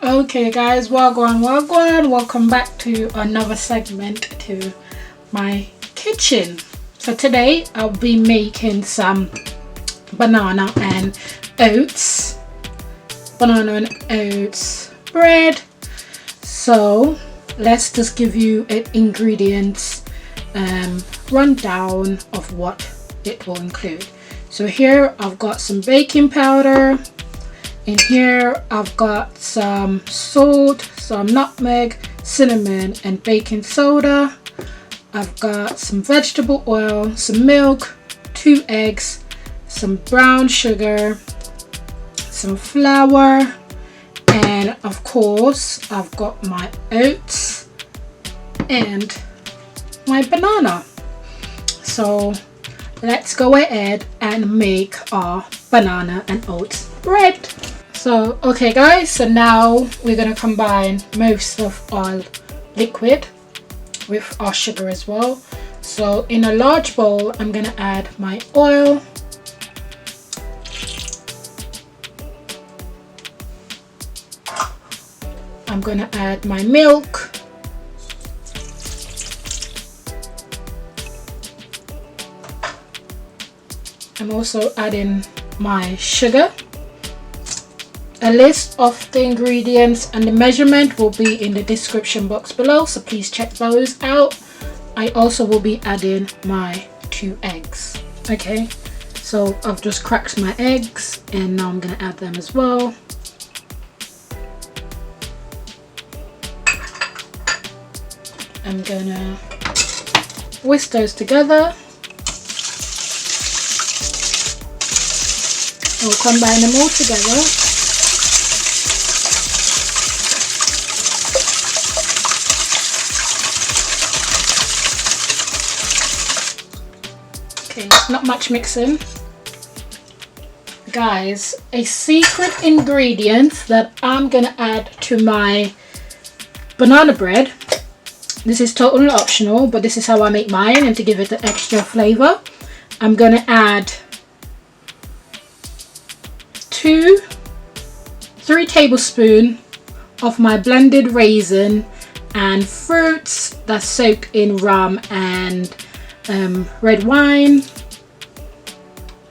Okay guys, welcome back to another segment to my kitchen. So today I'll be making some banana and oats bread. So let's just give you an ingredients rundown of what it will include. So here I've got some baking powder. In here I've got some salt, some nutmeg, cinnamon and baking soda. I've got some vegetable oil, some milk, 2 eggs, some brown sugar, some flour, and of course I've got my oats and my banana. So let's go ahead and make our banana and oats bread. So okay guys, so now we're going to combine most of our liquid with our sugar as well. So in a large bowl I'm going to add my oil, I'm going to add my milk, I'm also adding my sugar. A list of the ingredients and the measurement will be in the description box below, so please check those out. I also will be adding my 2 eggs. Okay, so I've just cracked my eggs and now I'm going to add them as well. I'm going to whisk those together. I'll combine them all together. Okay, not much mixing. Guys, a secret ingredient that I'm gonna add to my banana bread. This is totally optional, but this is how I make mine, and to give it the extra flavor, I'm gonna add 3 tablespoons of my blended raisin and fruits that's soaked in rum and red wine.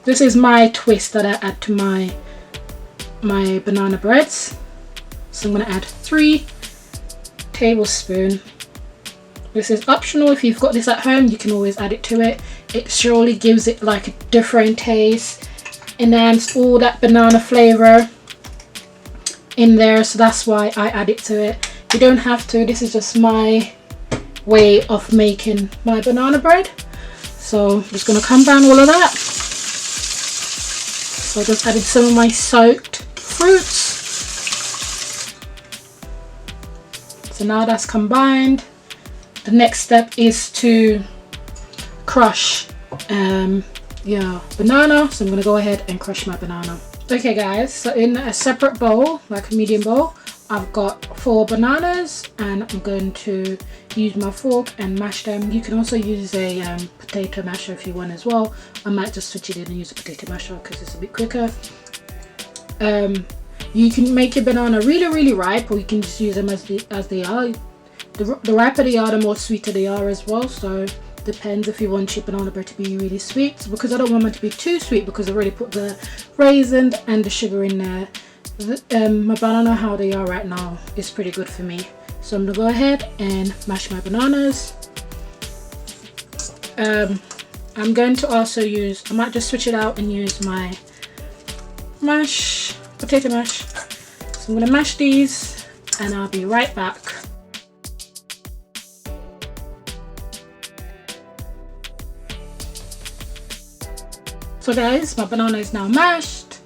This is my twist that I add to my banana breads. So I'm going to add 3 tablespoons. This is optional. If you've got this at home, you can always add it to it. It surely gives it like a different taste, enhance all that banana flavor in there, so that's why I add it to it. You don't have to. This is just my way of making my banana bread. So I'm just going to combine all of that. So I just added some of my soaked fruits. So now that's combined. The next step is to crush banana. So I'm going to go ahead and crush my banana. Okay guys, so in a separate bowl, like a medium bowl, I've got 4 bananas and I'm going to use my fork and mash them. You can also use a potato masher if you want as well. I might just switch it in and use a potato masher because it's a bit quicker. You can make your banana really ripe, or you can just use them as they are. The riper they are, the more sweeter they are as well. So depends if you want your banana bread to be really sweet. So because I don't want it to be too sweet, because I've already put the raisins and the sugar in there, my banana, how they are right now, is pretty good for me. So I'm gonna go ahead and mash my bananas. I'm going to also use, I might just switch it out and use my potato mash. So I'm gonna mash these and I'll be right back. So guys, my banana is now mashed.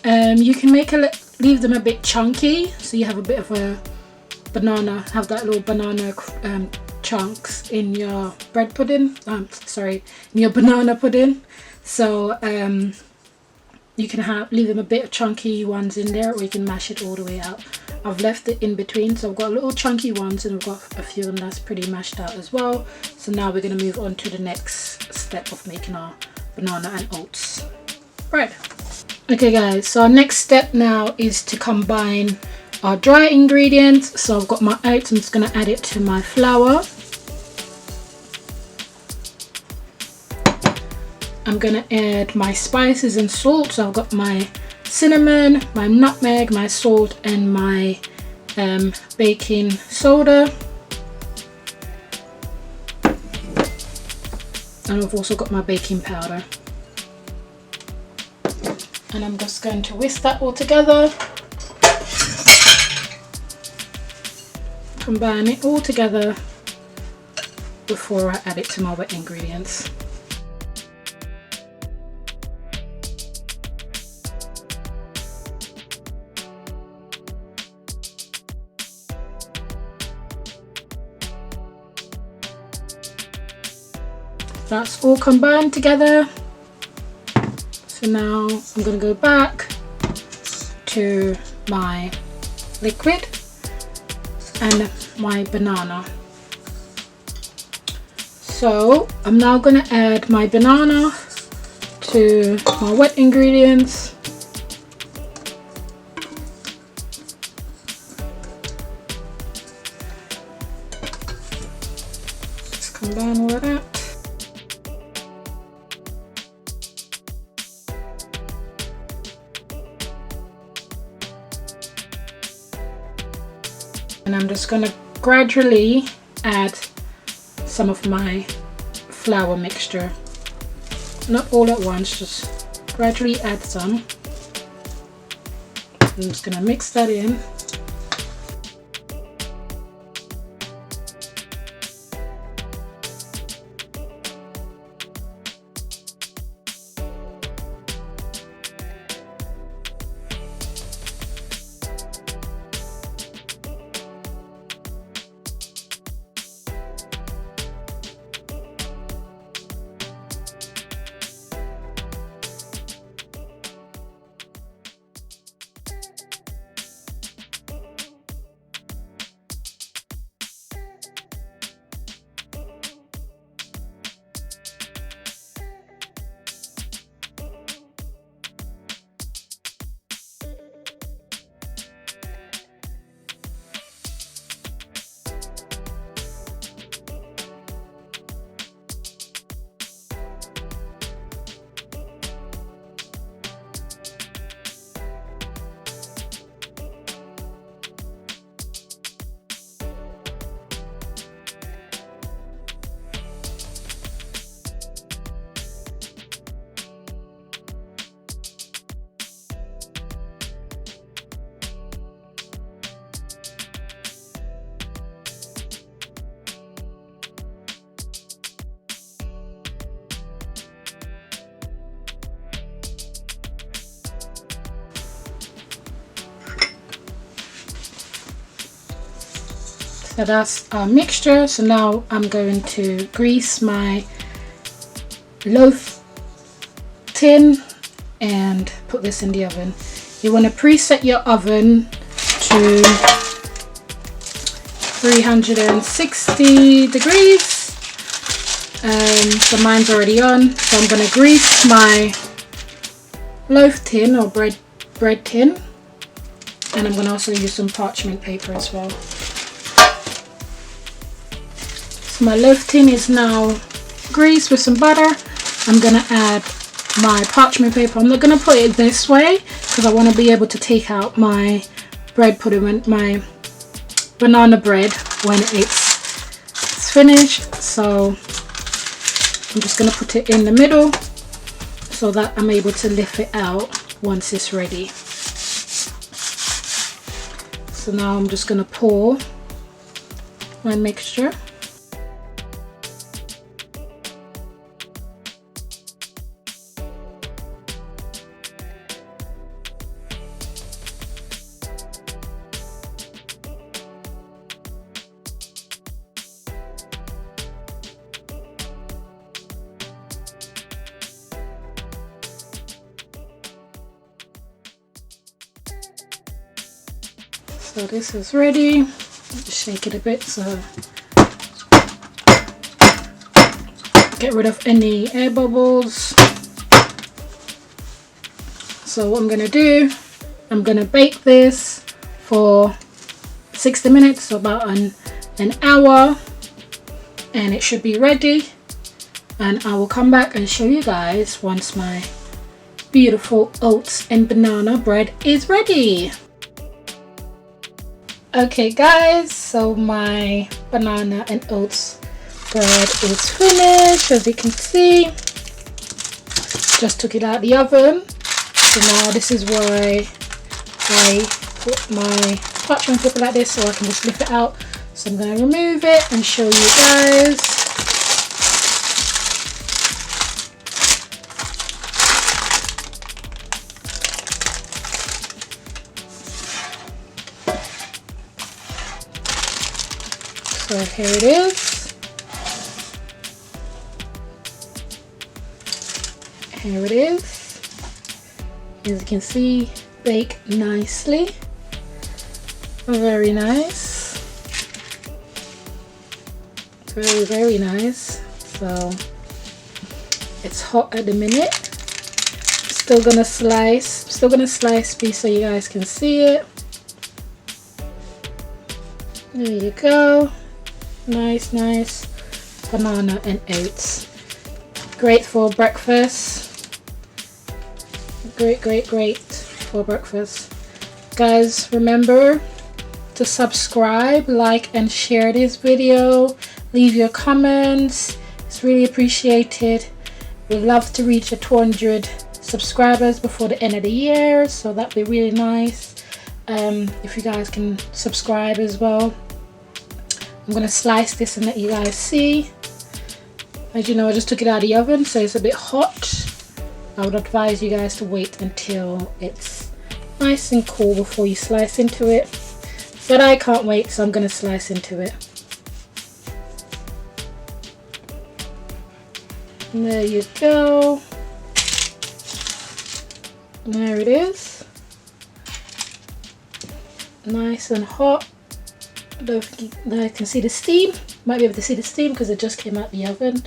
You can leave them a bit chunky, so you have a bit of a banana, have that little banana chunks in your bread pudding. In your banana pudding. So you can leave them a bit of chunky ones in there, or you can mash it all the way out. I've left it in between, so I've got little chunky ones and I've got a few of them that's pretty mashed out as well. So now we're going to move on to the next step of making our banana and oats bread. Okay guys, so our next step now is to combine are dry ingredients. So I've got my oats, I'm just going to add it to my flour. I'm going to add my spices and salt. So I've got my cinnamon, my nutmeg, my salt, and my baking soda. And I've also got my baking powder. And I'm just going to whisk that all together. Combine it all together before I add it to my wet ingredients. That's all combined together. So now I'm going to go back to my liquid and my banana. So I'm now going to add my banana to my wet ingredients. Just combine all of that. And I'm just going to gradually add some of my flour mixture. Not all at once, just gradually add some. I'm just going to mix that in. So that's our mixture. So now I'm going to grease my loaf tin and put this in the oven. You want to preset your oven to 360 degrees. So mine's already on. So I'm going to grease my loaf tin or bread tin, and I'm going to also use some parchment paper as well. So my loaf tin is now greased with some butter. I'm going to add my parchment paper. I'm not going to put it this way because I want to be able to take out my bread pudding, my banana bread when it's finished. So I'm just going to put it in the middle so that I'm able to lift it out once it's ready. So now I'm just going to pour my mixture. So this is ready. Just shake it a bit so get rid of any air bubbles. So what I'm going to do, I'm going to bake this for 60 minutes, so about an hour, and it should be ready. And I will come back and show you guys once my beautiful oats and banana bread is ready. Okay guys, so my banana and oats bread is finished. As you can see, just took it out of the oven. So now this is why I put my parchment paper like this, so I can just lift it out. So I'm going to remove it and show you guys. So here it is. Here it is. As you can see, baked nicely. Very nice. Very, very nice. So it's hot at the minute. Still gonna slice piece so you guys can see it. There you go. Nice banana and oats. Great for breakfast. Great for breakfast. Guys, remember to subscribe, like and share this video. Leave your comments. It's really appreciated. We'd love to reach 200 subscribers before the end of the year, so that'd be really nice. If you guys can subscribe as well. I'm gonna slice this and let you guys see. As you know, I just took it out of the oven, so it's a bit hot. I would advise you guys to wait until it's nice and cool before you slice into it. But I can't wait, so I'm gonna slice into it. And there you go. There it is. Nice and hot. I don't think I can see the steam. Might be able to see the steam because it just came out the oven.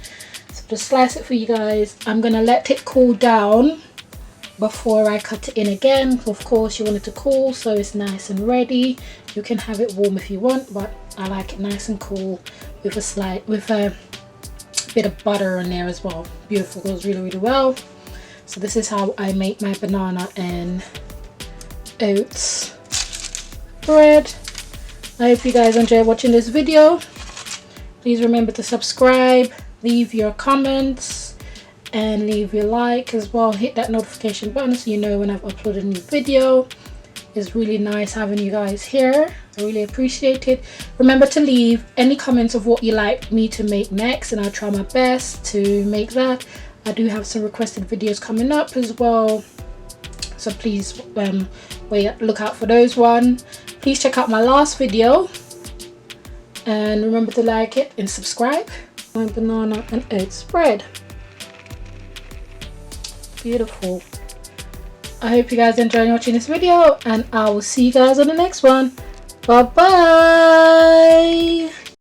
So just slice it for you guys. I'm gonna let it cool down before I cut it in again. Of course, you want it to cool so it's nice and ready. You can have it warm if you want, but I like it nice and cool with a bit of butter on there as well. Beautiful, goes really well. So this is how I make my banana and oats bread. I hope you guys enjoyed watching this video. Please remember to subscribe, leave your comments, and leave your like as well. Hit that notification button so you know when I've uploaded a new video. It's really nice having you guys here. I really appreciate it. Remember to leave any comments of what you like me to make next, and I'll try my best to make that. I do have some requested videos coming up as well, so please look out for those one. Please check out my last video and remember to like it and subscribe. My banana and oats bread. Beautiful. I hope you guys enjoyed watching this video, and I will see you guys on the next one. Bye bye.